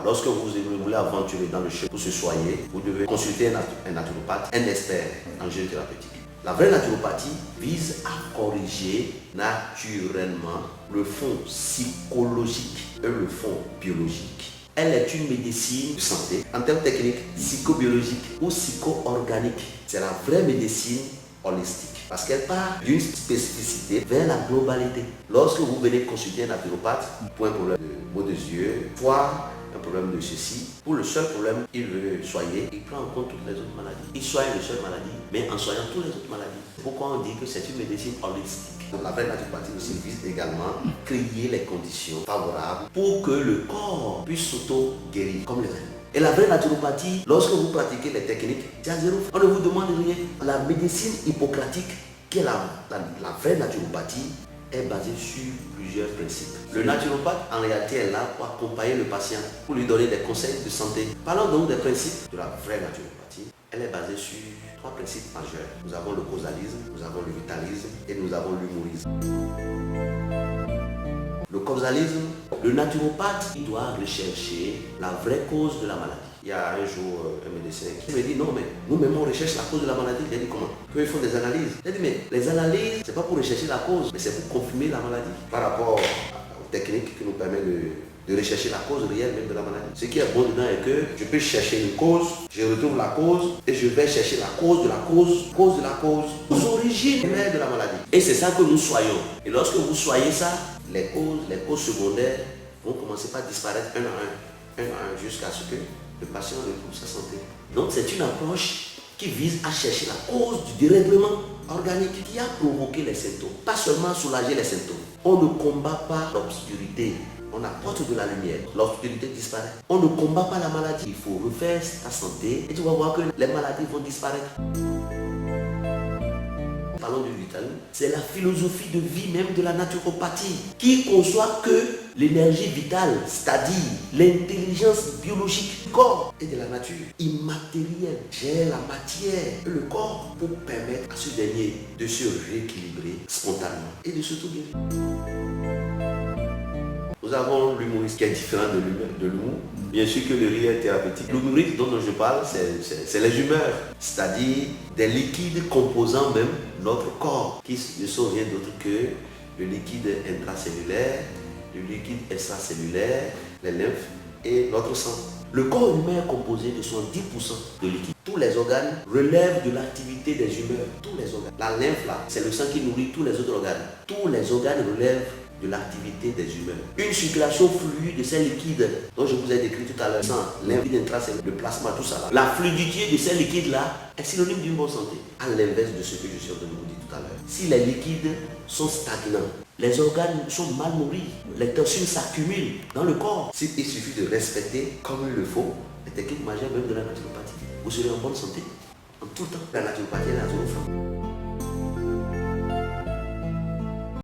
lorsque vous voulez aventurer dans le chemin pour se soigner, vous devez consulter un naturopathe, un expert en génie thérapeutique. La vraie naturopathie vise à corriger naturellement le fond psychologique et le fond biologique. Elle est une médecine de santé en termes techniques, psychobiologiques ou psycho-organiques. C'est la vraie médecine holistique parce qu'elle part d'une spécificité vers la globalité. Lorsque vous venez consulter un naturopathe pour un problème de maux des yeux, voire un problème de ceci, pour le seul problème qu'il veut soigner, il prend en compte toutes les autres maladies. Il soigne les seules maladies, mais en soignant toutes les autres maladies. Pourquoi on dit que c'est une médecine holistique? La vraie naturopathie aussi vise également à créer les conditions favorables pour que le corps puisse s'auto-guérir comme les animaux. Et la vraie naturopathie, lorsque vous pratiquez les techniques, c'est à zéro. On ne vous demande rien. La médecine hippocratique, qui est la vraie naturopathie, est basée sur plusieurs principes. Le naturopathe, en réalité, est là pour accompagner le patient, pour lui donner des conseils de santé. Parlons donc des principes de la vraie naturopathie. Elle est basée sur 3 principes majeurs. Nous avons le causalisme, nous avons le vitalisme et nous avons l'humorisme. Le causalisme, le naturopathe, il doit rechercher la vraie cause de la maladie. Il y a un jour un médecin qui me dit non mais nous-mêmes on recherche la cause de la maladie. Il a dit comment? Qu'ils font des analyses. Il a dit mais les analyses c'est pas pour rechercher la cause, mais c'est pour confirmer la maladie. Par rapport aux techniques qui nous permettent de rechercher la cause réelle même de la maladie. Ce qui est bon dedans est que je peux chercher une cause, je retrouve la cause et je vais chercher la cause de la cause de la cause, aux origines réelles de la maladie. Et c'est ça que nous soyons. Et lorsque vous soyez ça, les causes secondaires vont commencer par disparaître un à un, jusqu'à ce que le patient retrouve sa santé. Donc c'est une approche qui vise à chercher la cause du dérèglement organique qui a provoqué les symptômes. Pas seulement soulager les symptômes. On ne combat pas l'obscurité. On apporte de la lumière. L'obscurité disparaît. On ne combat pas la maladie. Il faut refaire ta santé et tu vas voir que les maladies vont disparaître. Parlons du vitalisme. C'est la philosophie de vie même de la naturopathie qui conçoit que l'énergie vitale, c'est-à-dire l'intelligence biologique du corps et de la nature immatérielle, gère la matière et le corps pour permettre à ce dernier de se rééquilibrer spontanément et de s'auto-guérir. Nous avons l'humoriste qui est différent de l'humour. Bien sûr que le rire est thérapeutique. L'humoriste dont je parle, c'est les humeurs, c'est-à-dire des liquides composant même notre corps, qui ne sont rien d'autre que le liquide intracellulaire, le liquide extracellulaire, les lymphes et notre sang. Le corps humain est composé de 70% de liquide. Tous les organes relèvent de l'activité des humeurs. Tous les organes. La lymphe là, c'est le sang qui nourrit tous les autres organes. Tous les organes relèvent de l'activité des humeurs. Une circulation fluide de ces liquides dont je vous ai décrit tout à l'heure, sang, limpide intracellulaire, le plasma, tout ça là. La fluidité de ces liquides là est synonyme d'une bonne santé. À l'inverse de ce que je suis en train de vous dire tout à l'heure. Si les liquides sont stagnants, les organes sont mal nourris, les toxines s'accumulent dans le corps. Il suffit de respecter comme il le faut les techniques majeures même de la naturopathie. Vous serez en bonne santé, en tout temps. La naturopathie est la zone franc.